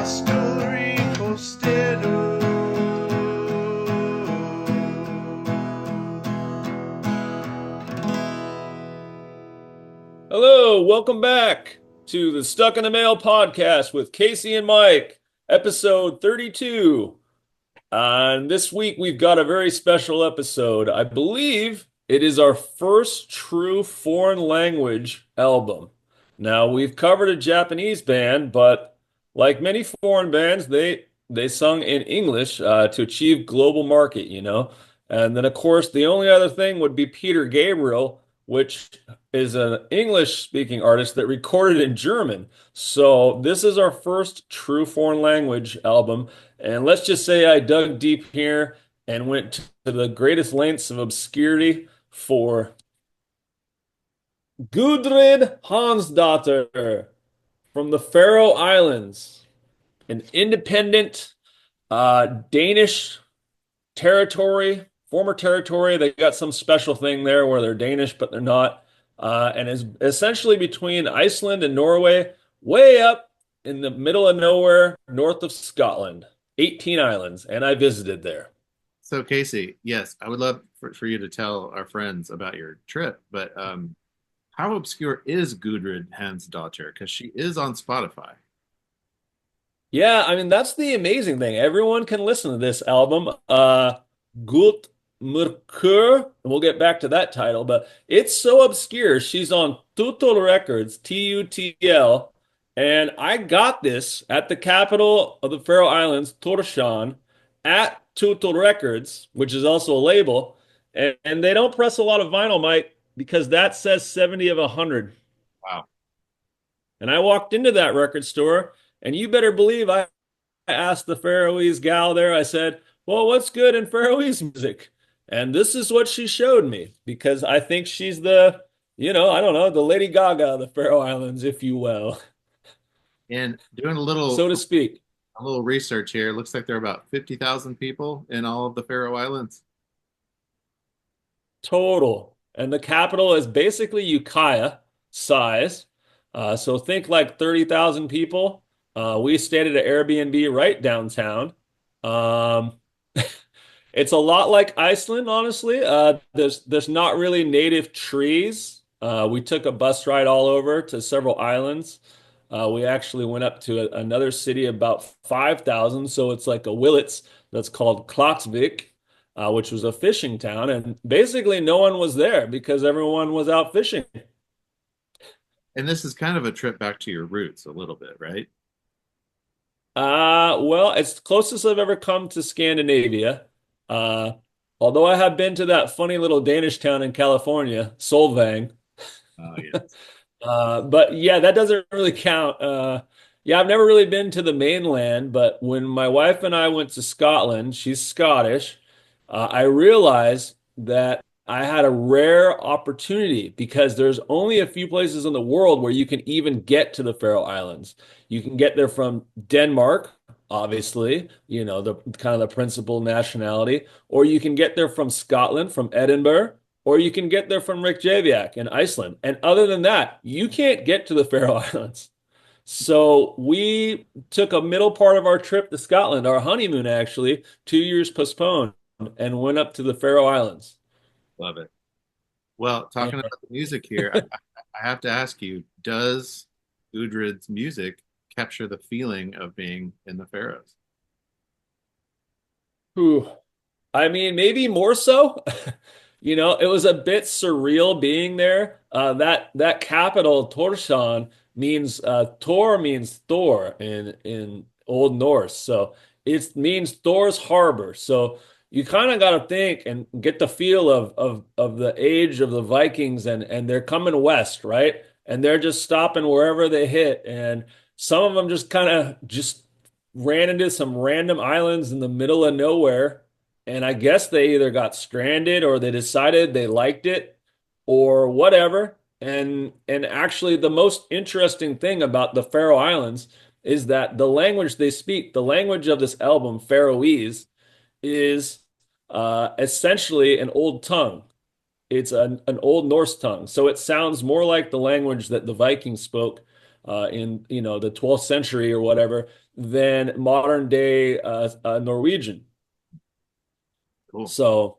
story costeiro. Hello, welcome back to the Stuck in the Mail podcast with Casey and Mike, episode 32. And this week we've got a very special episode. I believe it is our first true foreign language album. Now, we've covered a Japanese band, but like many foreign bands, they sung in English to achieve global market, you know. And then, of course, the only other thing would be Peter Gabriel, which is an English-speaking artist that recorded in German. So this is our first true foreign language album. And let's just say I dug deep here and went to the greatest lengths of obscurity for Gudrid Hansdottir from the Faroe Islands, an independent Danish territory, former territory. They got some special thing there where they're Danish, but they're not. And is essentially between Iceland and Norway, way up in the middle of nowhere, north of Scotland. 18 islands, and I visited there. So Casey, yes, I would love for you to tell our friends about your trip, but how obscure is Gudrid Hansdottir? Because she is on Spotify. Yeah, I mean that's the amazing thing. Everyone can listen to this album. Gult myrkur, and we'll get back to that title, but it's so obscure. She's on Tutl Records, Tutl, and I got this at the capital of the Faroe Islands, Tórshavn, at Tutl Records, which is also a label, and they don't press a lot of vinyl, Mike, because that says 70 of 100. Wow. And I walked into that record store, and you better believe I asked the Faroese gal there, I said, well, what's good in Faroese music? And this is what she showed me because I think she's the, I don't know, the Lady Gaga of the Faroe Islands, if you will, And doing so to speak. a little research here, looks like there are about 50,000 people in all of the Faroe Islands. Total. And the capital is basically Ukiah size. So think like 30,000 people. We stayed at an Airbnb right downtown. Um, it's a lot like Iceland, honestly. There's not really native trees. We took a bus ride all over to several islands. We actually went up to another city about 5,000, so it's like a Willits that's called Klaksvik, which was a fishing town, and basically no one was there because everyone was out fishing. And this is kind of a trip back to your roots a little bit, right? Well, it's the closest I've ever come to Scandinavia. Uh, Although I have been to that funny little Danish town in California, Solvang. Oh, yeah. But yeah, that doesn't really count. Yeah, I've never really been to the mainland, but when my wife and I went to Scotland, she's Scottish, I realized that I had a rare opportunity because there's only a few places in the world where you can even get to the Faroe Islands. You can get there from Denmark, obviously, the kind of the principal nationality, or you can get there from Scotland, from Edinburgh, or you can get there from Reykjavik in Iceland. And other than that, you can't get to the Faroe Islands. So we took a middle part of our trip to Scotland, our honeymoon actually, 2 years postponed, and went up to the Faroe Islands. Love it. Well, Yeah. talking about the music here, I have to ask you, does Gudrid's music capture the feeling of being in the Faroes? Whew. I mean, maybe more so. It was a bit surreal being there. That capital, Tórshavn, means Tor means Thor in Old Norse. So it means Thor's harbor. So you kind of got to think and get the feel of the age of the Vikings and they're coming west, right? And they're just stopping wherever they hit. And some of them just kind of just ran into some random islands in the middle of nowhere, and I guess they either got stranded or they decided they liked it or whatever. And actually the most interesting thing about the Faroe Islands is that the language they speak, the language of this album, Faroese, is essentially an old tongue. It's an old Norse tongue. So it sounds more like the language that the Vikings spoke in the 12th century or whatever than modern day Norwegian. Cool. So.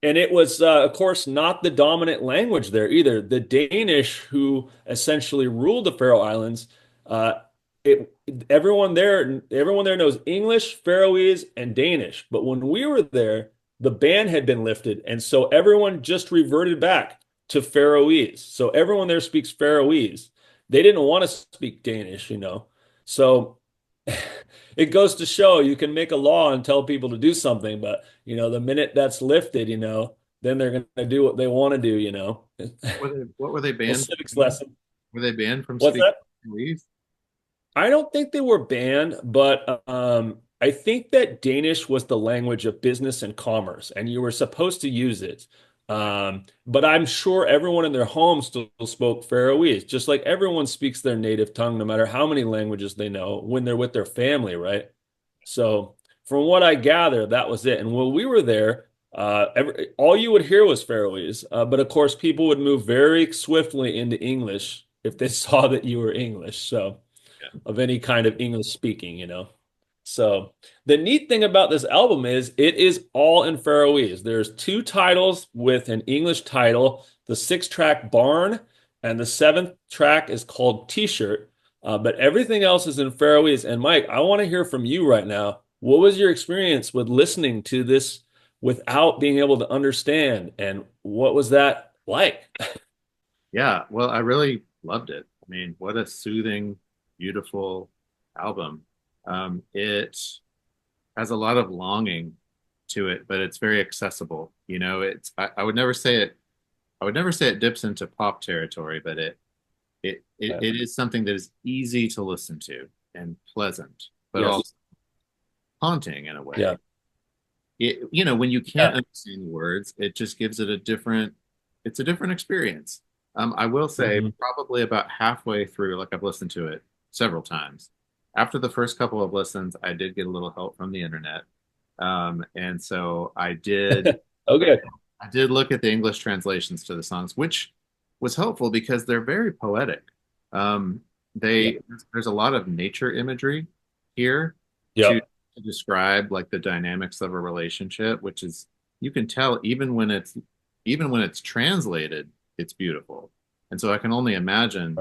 And it was, of course, not the dominant language there either. The Danish, who essentially ruled the Faroe Islands, uh, it everyone there knows English, Faroese, and Danish. But when we were there, the ban had been lifted, and so everyone just reverted back to Faroese. So everyone there speaks Faroese. They didn't want to speak Danish. So it goes to show you can make a law and tell people to do something, but the minute that's lifted, then they're going to do what they want to do. What were they A banned from civics doing? lesson. Were they banned from What's speaking that? Chinese? I don't think they were banned, but I think that Danish was the language of business and commerce, and you were supposed to use it. But I'm sure everyone in their home still spoke Faroese, just like everyone speaks their native tongue, no matter how many languages they know when they're with their family, right? So, from what I gather, that was it. And when we were there, all you would hear was Faroese. But of course, people would move very swiftly into English if they saw that you were English. So Yeah. of any kind of English speaking. So the neat thing about this album is it is all in Faroese. There's two titles with an English title, the sixth track Barn, and the seventh track is called T-shirt. But everything else is in Faroese. And Mike, I want to hear from you right now. What was your experience with listening to this without being able to understand? And what was that like? Yeah, well, I really loved it. I mean, what a soothing, beautiful album. It has a lot of longing to it, but it's very accessible. I would never say it. I would never say it dips into pop territory, but it is something that is easy to listen to and pleasant, but Yes. also haunting in a way. Yeah. When you can't Yeah. understand the words, it just gives it it's a different experience. I will say Mhm. probably about halfway through, like I've listened to it several times. After the first couple of listens, I did get a little help from the internet. And so Okay. I did look at the English translations to the songs, which was helpful because they're very poetic. Um, Yeah. there's a lot of nature imagery here to, Yeah. to describe like the dynamics of a relationship, which is you can tell even when it's translated, it's beautiful. And so I can only imagine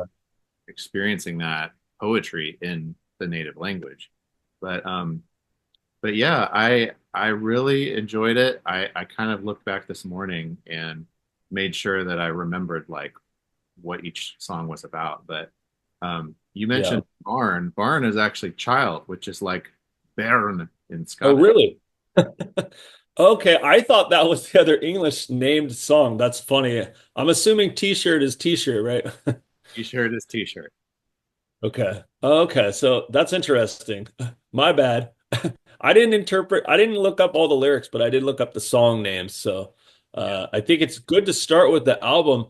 experiencing that poetry in the native language. But um, but yeah, I really enjoyed it. I kind of looked back this morning and made sure that I remembered like what each song was about. But you Yeah. mentioned barn. Barn is actually child, which is like bairn in Oh, Scottish. really? Okay, I thought that was the other English named song. That's funny. I'm assuming T-shirt is T-shirt, right? T-shirt is T-shirt. Okay. Okay, so that's interesting. My bad. I didn't look up all the lyrics, but I did look up the song names. So Yeah. I think it's good to start with the album.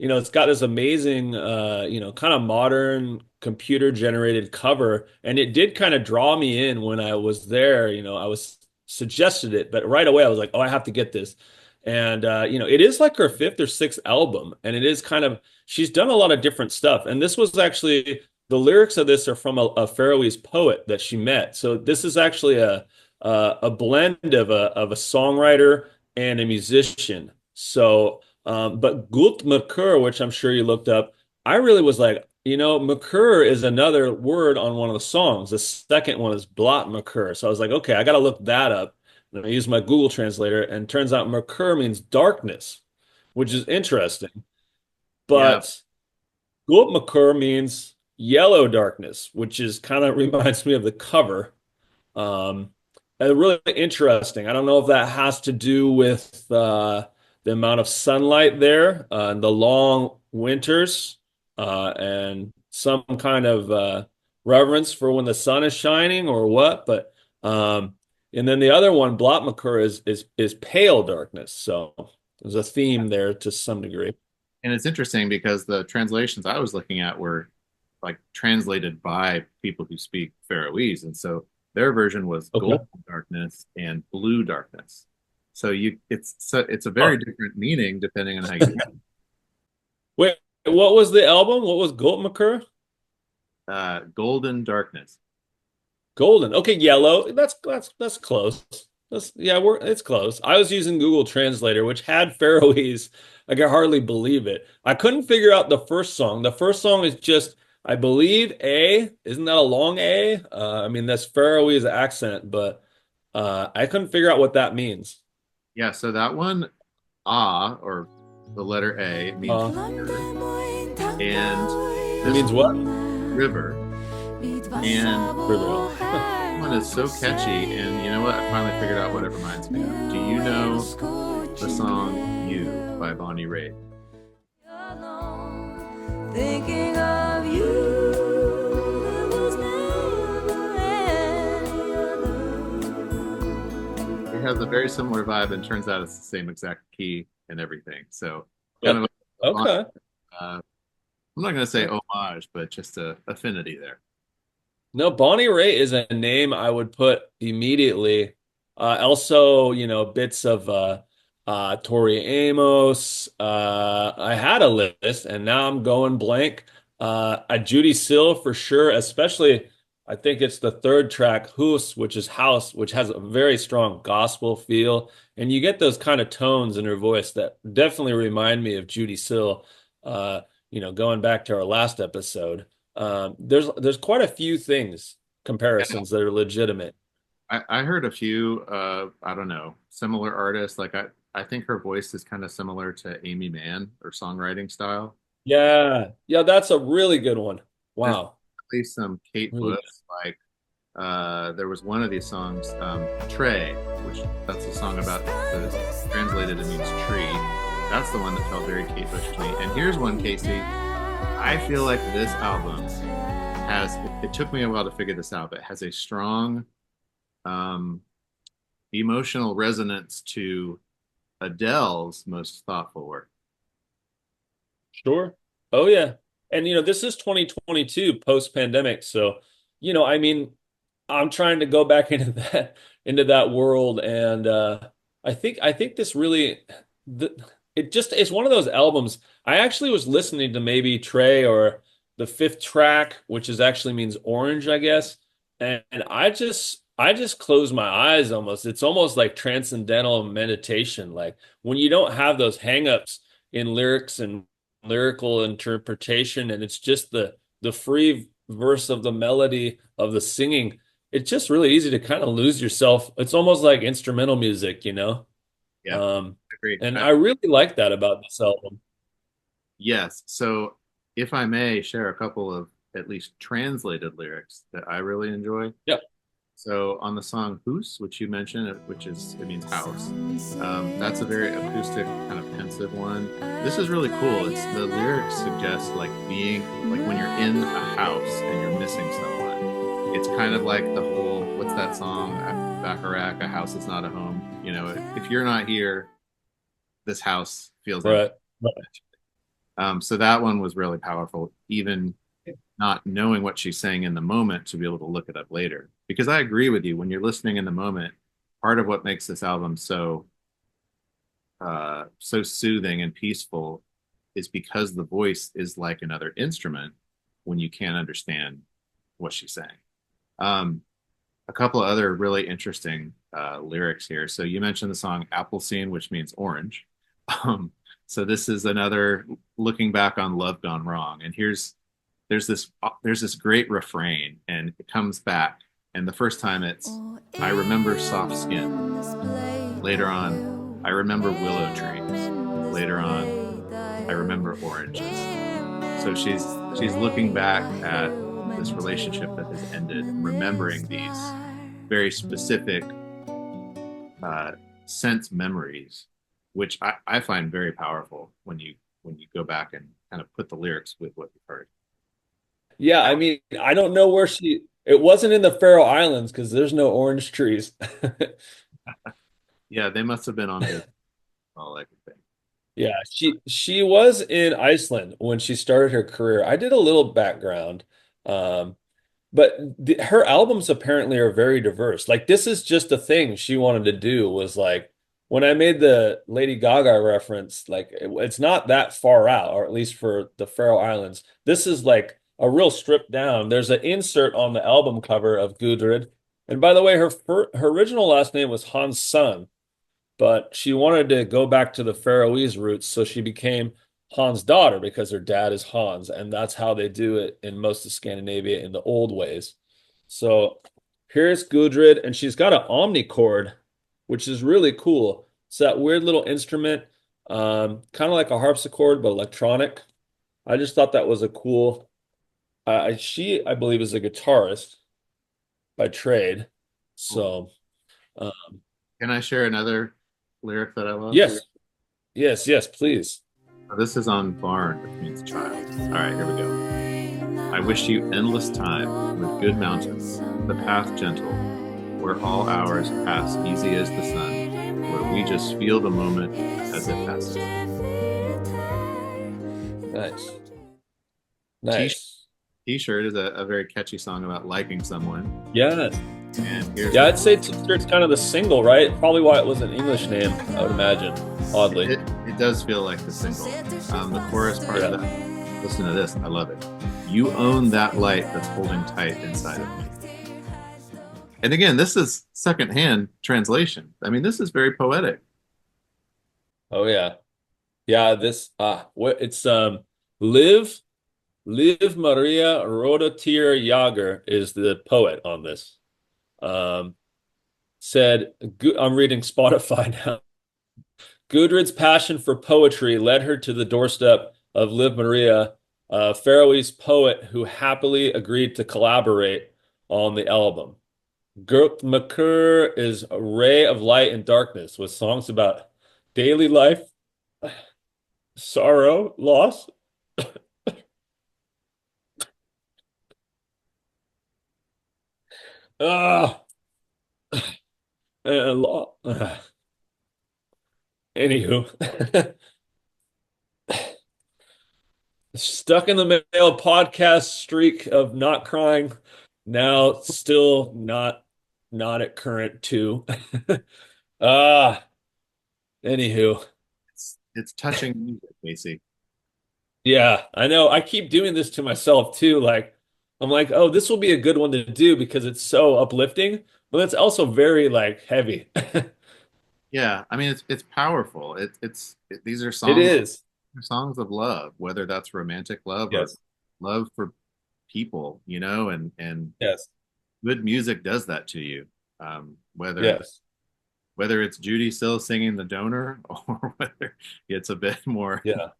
It's got this amazing, kind of modern computer generated cover. And it did kind of draw me in when I was there. I was suggested it, but right away I was like, oh, I have to get this. And, it is like her fifth or sixth album. And it is she's done a lot of different stuff. And this was actually the lyrics of this are from a Faroese poet that she met. So this is actually a blend of a songwriter and a musician. So, but Gult myrkur, which I'm sure you looked up, I really was like, myrkur is another word on one of the songs. The second one is blot myrkur. So I was like, okay, I got to look that up. And I used my Google translator, and turns out myrkur means darkness, which is interesting. Yeah. But Gultmakur means yellow darkness, which is kind of reminds me of the cover. Um, and really interesting. I don't know if that has to do with the amount of sunlight there, and the long winters, and some kind of reverence for when the sun is shining or what. But and then the other one, Blotmakur, is pale darkness. So there's a theme there to some degree. And it's interesting because the translations I was looking at were like translated by people who speak Faroese, and so their version was Okay. golden darkness and blue darkness. It's a very Huh. different meaning depending on how you. Wait, what was the album? What was Gultmakur? Golden Darkness. Golden. Okay, yellow. That's close. That's yeah, it's close. I was using Google Translator, which had Faroese. I can hardly believe it. I couldn't figure out the first song. The first song is just, I believe, A. Isn't that a long A? I mean, that's Faroese accent, but I couldn't figure out what that means. Yeah, so that one, ah, or the letter A, means Uh, river, and it this means what? river, and River. one is so catchy. And you know what? I finally figured out what it reminds me of. Do you know the song "You" by Bonnie Raitt? Thinking of you, there was never any other. It has a very similar vibe, and turns out it's the same exact key and everything. So kind Yep. of Okay. I'm not going to say homage, but just a affinity there. No, Bonnie Raitt is a name I would put immediately. Also, bits of Tori Amos. I had a list and now I'm going blank. A Judy Sill for sure, especially I think it's the third track, Hus, which is house, which has a very strong gospel feel. And you get those kind of tones in her voice that definitely remind me of Judy Sill. Uh, going back to our last episode. There's quite a few things Yeah, comparisons that are legitimate. I heard a few, I don't know, similar artists. Like I think her voice is kind of similar to Amy Mann, or songwriting style. Yeah, yeah, that's a really good one. There's Wow, at least some Kate really Bush, good. like there was one of these songs, Trey, which that's a song about translated it means tree. That's the one that felt very Kate Bush to me. And here's one, Casey. I feel like this album has, it took me a while to figure this out, but it has a strong um, emotional resonance to Adele's most thoughtful work. Sure. Oh yeah. And this is 2022 post-pandemic, so I mean, I'm trying to go back into that world, and I think this really the, it just it's one of those albums. I actually was listening to maybe Trey or the fifth track, which is actually means orange, I guess, and I just close my eyes almost. It's almost like transcendental meditation, like when you don't have those hangups in lyrics and lyrical interpretation, and it's just the free verse of the melody of the singing. It's just really easy to kind of lose yourself. It's almost like instrumental music. Yeah, Um, I agree. and I really like that about this album. Yes. So if I may share a couple of at least translated lyrics that I really enjoy. Yeah, So on the song "Hus," which you mentioned, which it means house. That's a very acoustic, kind of pensive one. This is really cool. It's the lyrics suggest like being like when you're in a house and you're missing someone. It's kind of like the whole what's that song, Bacharach, "A house is not a home." If you're not here, this house feels empty. right. Right. So that one was really powerful, even not knowing what she's saying in the moment to be able to look it up later. Because I agree with you, when you're listening in the moment, part of what makes this album so soothing and peaceful is because the voice is like another instrument when you can't understand what she's saying. Um, a couple of other really interesting lyrics here. So you mentioned the song Appleseed, which means orange. Um, so this is another looking back on love gone wrong. And there's this great refrain, and it comes back. And the first time it's, I remember soft skin. Later on, I remember willow trees. Later on, I remember oranges. So she's looking back at this relationship that has ended, remembering these very specific sense memories, which I find very powerful when you go back and kind of put the lyrics with what you've heard. Yeah, I mean, I don't know where it wasn't in the Faroe Islands because there's no orange trees. Yeah, they must have been on his all I could think. Yeah, she was in Iceland when she started her career. I did a little background. Um, But her albums apparently are very diverse. Like this is just a thing she wanted to do was like when I made the Lady Gaga reference, like it's not that far out, or at least for the Faroe Islands. This is like a real stripped down. There's an insert on the album cover of Gudrid. And by the way, her original last name was Hansson, but she wanted to go back to the Faroese roots, so she became Hansdottir because her dad is Hans, and that's how they do it in most of Scandinavia in the old ways. So here's Gudrid, and she's got an omnichord, which is really cool. It's that weird little instrument, kind of like a harpsichord, but electronic. I just thought that was a cool. She, I believe, is a guitarist by trade. So, uh, Can I share another lyric that I love? yes, yes, please. This is on barn, which means child. All right, here we go. I wish you endless time with good mountains, the path gentle, where all hours pass easy as the sun, where we just feel the moment as it passes. Nice, T- nice. T-shirt is a very catchy song about liking someone. Yeah, And here's yeah. I'd say T-shirt's kind of the single, right? Probably why it was an English name, I would imagine. Oddly, it does feel like the single. The chorus part of that. Listen to this. I love it. You own that light that's holding tight inside of me. And again, this is secondhand translation. I mean, this is very poetic. Oh yeah, yeah. This what it's Liv Maria Hansdottir Jager is the poet on this. Um, said I'm reading Spotify now. Gudrid's passion for poetry led her to the doorstep of Liv Maria, a Faroese poet who happily agreed to collaborate on the album. Gult myrkur is a ray of light and darkness with songs about daily life, sorrow, loss, ah, and anywho, stuck in the mail podcast streak of not crying. Now still not at current two. Ah, anywho. It's touching music, Casey. Yeah, I know. I keep doing this to myself too. Like, I'm like, oh, this will be a good one to do because it's so uplifting, but it's also very like heavy. Yeah, I mean it's powerful. These are It is. songs of love, whether that's romantic love or Yes. love for people, and Yes. good music does that to you. Whether Yes. it's Judy still singing The Donor or whether it's a bit more Yeah. of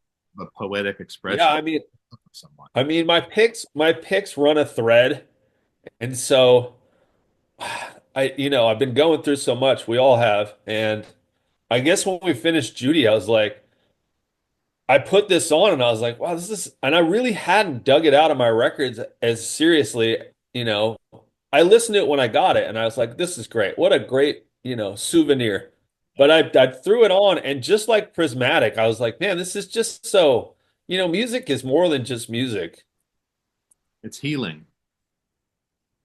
a poetic Yeah, expression of someone. my picks run a thread, and so I've been going through so much. We all have, and I guess when we finished Judy, I was like, I put this on and I was like, wow, and I really hadn't dug it out of my records as seriously, you know. I listened to it when I got it and I was like, this is great. What a great, souvenir. But I threw it on and just like Prismatic, I was like, man, this is just so, music is more than just music. It's healing.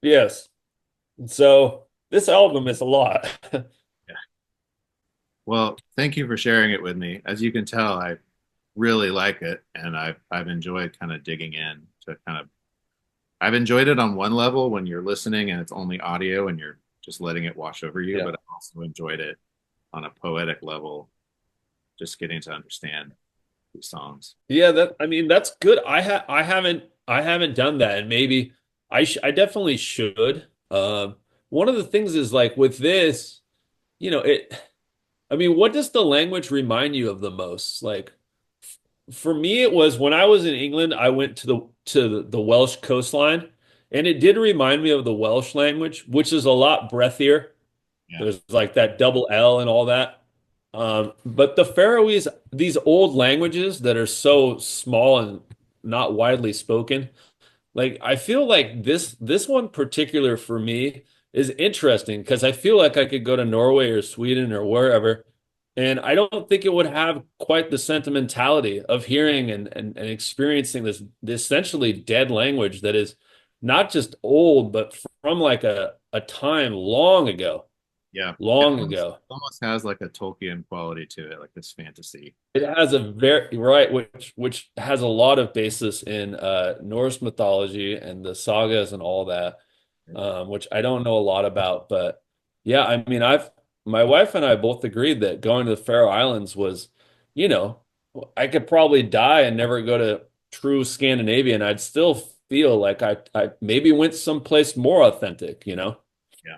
Yes. And so this album is a lot. Yeah. Well, thank you for sharing it with me. As you can tell, I really like it, and I've enjoyed kind of digging in to kind of. I've enjoyed it on one level when you're listening and it's only audio and you're just letting it wash over you, Yeah. but I also enjoyed it on a poetic level, just getting to understand these songs. Yeah, that's good. I haven't done that, and maybe I definitely should. One of the things is like with this, it. I mean, what does the language remind you of the most? Like for me, it was when I was in England, I went to the Welsh coastline, and it did remind me of the Welsh language, which is a lot breathier. Yeah. There's like that double L and all that. But the Faroese, these old languages that are so small and not widely spoken, like I feel like this one particular for me is interesting because I feel like I could go to Norway or Sweden or wherever, and I don't think it would have quite the sentimentality of hearing and experiencing this essentially dead language that is not just old, but from like a time long ago. Yeah. long ago. Almost has like a Tolkien quality to it, like this fantasy. It has a very right, which has a lot of basis in Norse mythology and the sagas and all that, which I don't know a lot about. But yeah, I mean, I've my wife and I both agreed that going to the Faroe Islands was, you know, I could probably die and never go to true Scandinavia, and I'd still feel like I maybe went someplace more authentic, you know. Yeah.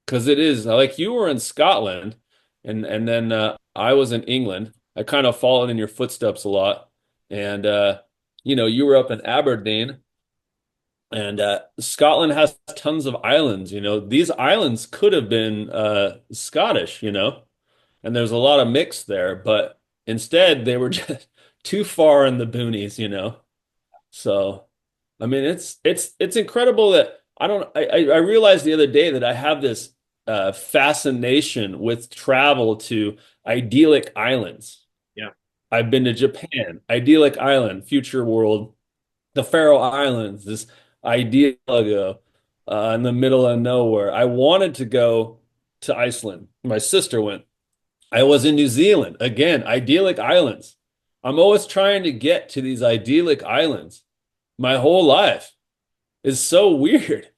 Because it is like you were in Scotland, and then I was in England. I kind of followed in your footsteps a lot, and you were up in Aberdeen, and Scotland has tons of islands. You know, these islands could have been Scottish. And there's a lot of mix there, but instead they were just too far in the boonies. So. I mean, it's incredible that I realized the other day that I have this fascination with travel to idyllic islands. Yeah. I've been to Japan, idyllic island, future world, the Faroe Islands, this ideal in the middle of nowhere. I wanted to go to Iceland. My sister went. I was in New Zealand, again, idyllic islands. I'm always trying to get to these idyllic islands my whole life is so weird.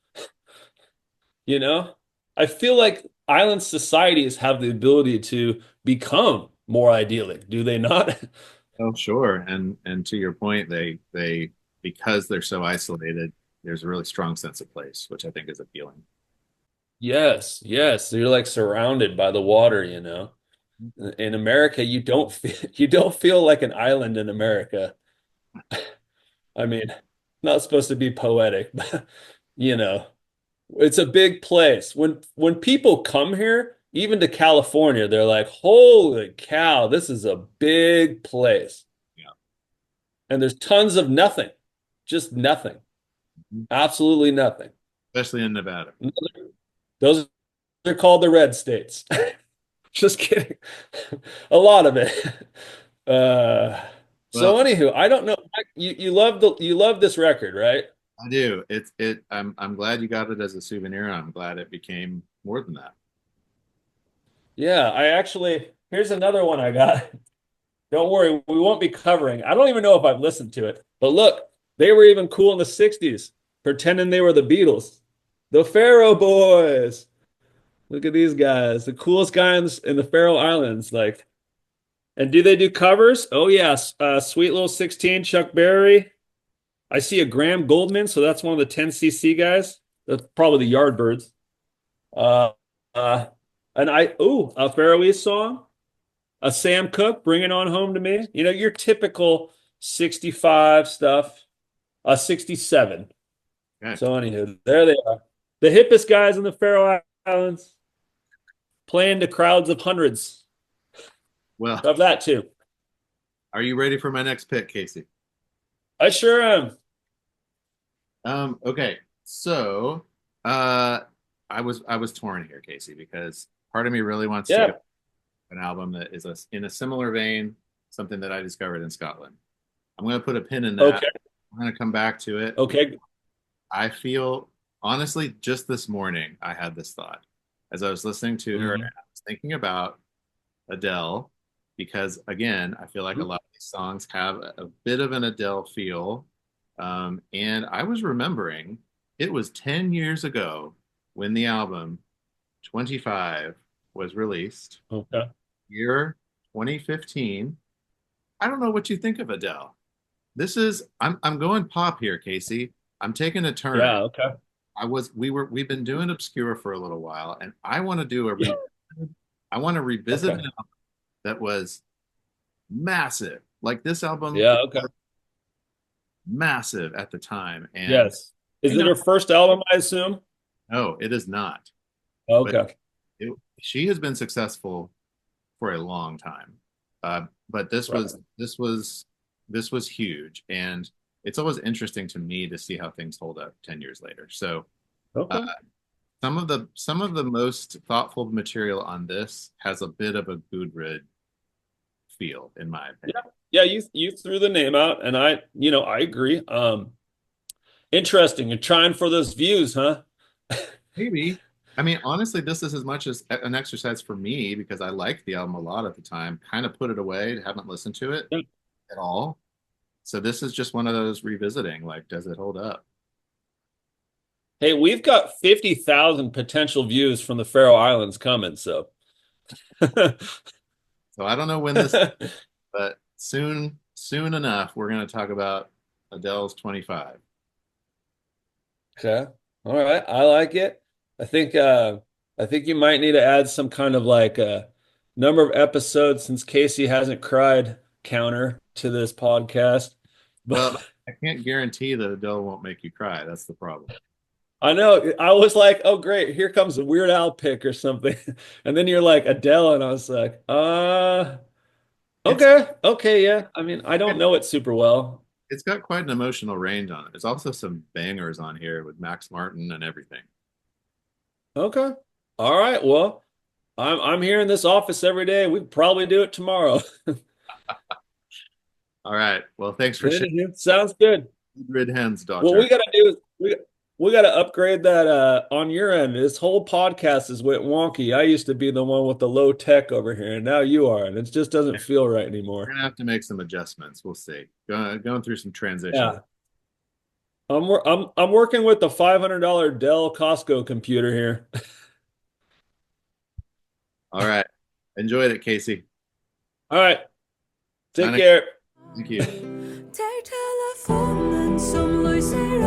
You know, I feel like island societies have the ability to become more idyllic, do they not? Oh, sure. And to your point, they because they're so isolated, there's a really strong sense of place, which I think is appealing. Yes, yes. You're like surrounded by the water. In America, you don't feel like an island in America. I mean, not supposed to be poetic, but you know. It's a big place. When people come here, even to California, they're like, "Holy cow, this is a big place." Yeah. And there's tons of nothing. Just nothing. Mhm. Absolutely nothing. Especially in Nevada. Those are called the red states. Just kidding. A lot of it. Uh, so Well, anywho, I don't know. You love this record, right? I do. I'm glad you got it as a souvenir. I'm glad it became more than that. Yeah, here's another one I got. Don't worry, we won't be covering. I don't even know if I've listened to it. But look, they were even cool in the 60s, pretending they were the Beatles. The Faroe Boys. Look at these guys, the coolest guys in the Faroe Islands. Like, and do they do covers? Oh, yes. Sweet Little 16, Chuck Berry. I see a Graham Goldman, so that's one of the 10cc guys. That's probably the Yardbirds. Uh, uh, a Faroese song. A Sam Cooke, Bring It On Home to Me. Your typical 65 stuff. 67. Okay. So anywho, there they are. The hippest guys in the Faroe Islands playing to crowds of hundreds Well, of that too. are you ready for my next pick, Casey? I sure am. Okay. So, uh, I was torn here, Casey, because part of me really wants to go Yeah. an album that is in a similar vein, something that I discovered in Scotland. I'm going to put a pin in that. Okay. I'm going to come back to it. Okay. I feel honestly, just this morning, I had this thought as I was listening to her. Mhm. I was thinking about Adele because, again, I feel like a Mhm. lot of these songs have a bit of an Adele feel. And I was remembering it was 10 years ago when the album 25 was released, Okay. year 2015. I don't know what you think of Adele. I'm going pop here, Casey. I'm taking a turn. Yeah. Okay. We've been doing Obscura for a little while, and Yeah. I want to revisit Okay. an album that was massive. Like this album Yeah. Okay. was massive at the time. And Yes. Is I it know, her first album, I assume? no, it is not. But Okay. she has been successful for a long time. But Right. this was huge, and it's always interesting to me to see how things hold up 10 years later. So uh, Okay. some of the most thoughtful material on this has a bit of a Gudrid feel, in my Yeah. opinion. Yeah. You threw the name out, and I agree. Interesting. You're trying for those views, huh? Maybe. I mean, honestly, this is as much as an exercise for me because I liked the album a lot at the time. Kind of put it away, haven't listened to it at all. So this is just one of those revisiting. Like, does it hold up? Hey, we've got 50,000 potential views from the Faroe Islands coming, so. So I don't know when this, but soon enough, we're going to talk about Adele's 25. Okay. All right. I like it. I think I think you might need to add some kind of like number of episodes since Casey hasn't cried counter to this podcast. Well, But I can't guarantee that Adele won't make you cry. That's the problem. I know I was like, oh great, here comes a Weird Al pick or something. And then you're like Adele, and I was like, It's okay, okay, yeah. I mean, I don't know it super well. it's got quite an emotional range on it. There's also some bangers on here with Max Martin and everything. Okay. All right. Well, I'm here in this office every day. We could probably do it tomorrow. All right. Well, thanks for sharing. Sounds good. Gudrid What Hansdottir. we gotta do is we gotta upgrade that on your end. This whole podcast has went wonky. I used to be the one with the low tech over here, and now you are, and it just doesn't feel right We're anymore. gonna have to make some adjustments. We'll see. Going through some transitions. Yeah. I'm working with the $500 Dell Costco computer here. All right. Enjoyed it, Casey. All right. Take Bye. care. Thank you. Take telefonen som lyser